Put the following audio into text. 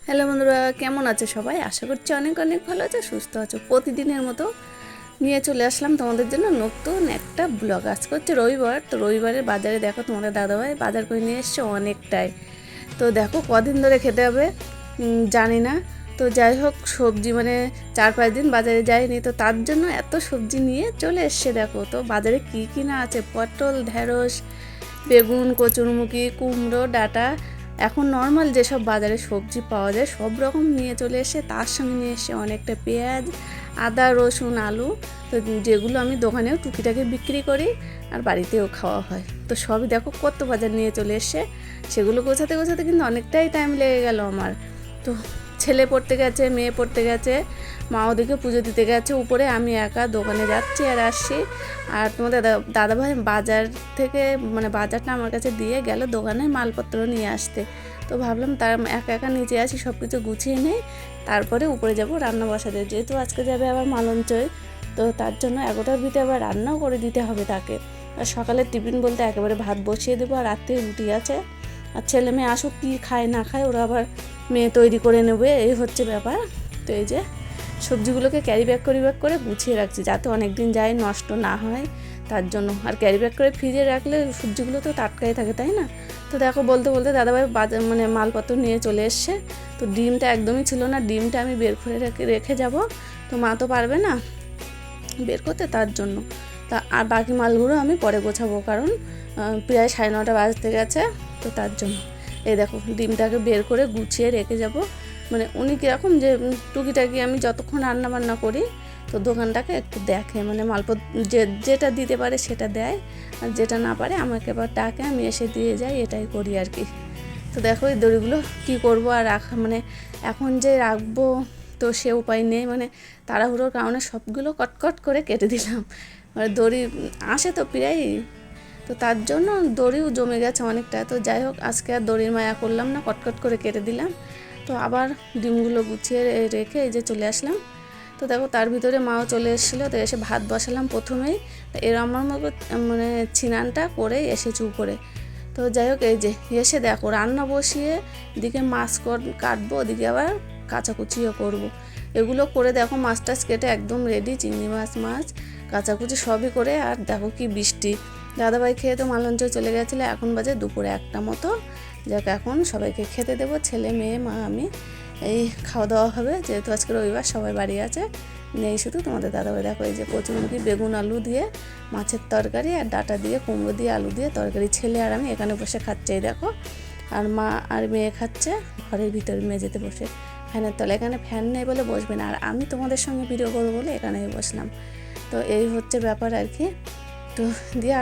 Hello বন্ধুরা, কেমন আছে সবাই? আশা করছি অনেক অনেক ভালো আছে, সুস্থ আছো। প্রতিদিনের মতো নিয়ে চলে আসলাম তোমাদের জন্য নতুন একটা ব্লগ। আজকে হচ্ছে রবিবার, তো রবিবারের বাজারে দেখো তোমাদের দাদাভাই বাজার করে নিয়ে এসছে অনেকটাই। তো দেখো কদিন ধরে খেতে হবে জানি না। তো যাই হোক, সবজি মানে 4-5 দিন বাজারে যায়নি, তো তার জন্য এত সবজি নিয়ে চলে এসছে। দেখো তো বাজারে কী কী না আছে, পটল, ঢেঁড়স, বেগুন, কচুরমুখী, কুমড়ো, ডাঁটা, এখন নর্মাল যেসব বাজারে সবজি পাওয়া যায় সব রকম নিয়ে চলে এসে, তার সঙ্গে নিয়ে এসে অনেকটা পেঁয়াজ, আদা, রসুন, আলু, তো যেগুলো আমি দোকানেও টুকিটাকি বিক্রি করি আর বাড়িতেও খাওয়া হয়। তো সবই দেখো কত বাজার নিয়ে চলে এসে, সেগুলো গোছাতে গোছাতে কিন্তু অনেকটাই টাইম লেগে গেল আমার। তো ছেলে পড়তে গেছে, মেয়ে পড়তে গেছে, মা ওদিকে পুজো দিতে গেছে উপরে, আমি একা দোকানে যাচ্ছি আর আসছি। আর তোমাদের দাদাভাই বাজার থেকে মানে বাজারটা আমার কাছে দিয়ে গেল দোকানে মালপত্র নিয়ে আসতে। তো ভাবলাম তার একা একা নিচে আসি, সব কিছু গুছিয়ে নেই, তারপরে উপরে যাব রান্না বসাতে, যেহেতু আজকে যাবে আবার মালঞ্চয়। তো তার জন্য 11টার ভিতরে আবার রান্নাও করে দিতে হবে তাকে। আর সকালের টিফিন বলতে একেবারে ভাত বসিয়ে দেবো, আর রাত্রে রুটি আছে। আর ছেলে মেয়ে আসুক, কী খায় না খায় ওরা আবার মেয়ে তৈরি করে নেবে, এই হচ্ছে ব্যাপার। তো এই যে সবজিগুলোকে ক্যারি ব্যাগ করে গুছিয়ে রাখছি, যাতে অনেক দিন যায়, নষ্ট না হয় তার জন্য। আর ক্যারি ব্যাগ করে ফ্রিজে রাখলে সবজিগুলো তো টাটকাই থাকে, তাই না? তো দেখো বলতে বলতে দাদাভাই বাজার মানে মালপত্র নিয়ে চলে এসছে। তো ডিমটা একদমই ছিল না, ডিমটা আমি বের করে রেখে যাব, তো মা তো পারবে না বের করতে, তার জন্য। তা আর বাকি মালগুলো আমি পরে গোছাবো, কারণ প্রায় 9:30 বাজতে গেছে, তো তার জন্য। এই দেখো ডিমটাকে বের করে গুছিয়ে রেখে যাব। মানে উনি কীরকম যে টুকিটাকি আমি যতক্ষণ রান্না বান্না করি, তো দোকানটাকে একটু দেখে, মানে যেটা দিতে পারে সেটা দেয়, আর যেটা না পারে আমাকে আবার ডাকে, আমি এসে দিয়ে যাই, এটাই করি আর কি। তো দেখো এই দড়িগুলো কী করবো আর মানে এখন যে রাখবো, তো সে উপায় নেই, মানে তাড়াহুড়োর কারণে সবগুলো কটকট করে কেটে দিলাম। মানে দড়ি আসে তো প্রায়, তো তার জন্য দড়িও জমে গেছে অনেকটা। তো যাই হোক, আজকে আর দড়ির মায়া করলাম না, কটকট করে কেটে দিলাম। তো আবার ডিমগুলো গুছিয়ে রেখে এই যে চলে আসলাম। তো দেখো তার ভিতরে মাও চলে এসেছিলো, তো এসে ভাত বসালাম প্রথমেই। তো এর আমার মতো মানে ছিনানটা করে এসেছি উপরে। তো যাই হোক, এই যে এসে দেখো রান্না বসিয়ে, এদিকে মাছ কাটবো, ওদিকে আবার কাচাকুচিও করব। এগুলো করে দেখো মাছ টাছ কেটে একদম রেডি, চিংড়ি মাছ কাচাকুচি সবই করে। আর দেখো কি বৃষ্টি, দাদাভাই খেয়ে তো মালঞ্চে চলে গেছিলো, এখন বাজে দুপুরে 1টা মতো। যাক এখন সবাইকে খেতে দেবো, ছেলে মেয়ে মা আমি, এই খাওয়া দাওয়া হবে, যেহেতু আজকে রবিবার সবাই বাড়ি আছে, নেই শুধু তোমাদের দাদাভাই। দেখো এই যে কচুরমুখী, বেগুন, আলু দিয়ে মাছের তরকারি, আর ডাঁটা দিয়ে, কুমড়ো দিয়ে, আলু দিয়ে তরকারি। ছেলে আর আমি এখানে বসে খাচ্ছি, দেখো। আর মা আর মেয়ে খাচ্ছে ঘরের ভিতরে মেঝেতে বসে, ফ্যানের তলে। এখানে ফ্যান নেই বলে বসবে না, আর আমি তোমাদের সঙ্গে ভিডিও করবো বলে এখানেই বসলাম। তো এই হচ্ছে ব্যাপার আর কি। তো দিয়ে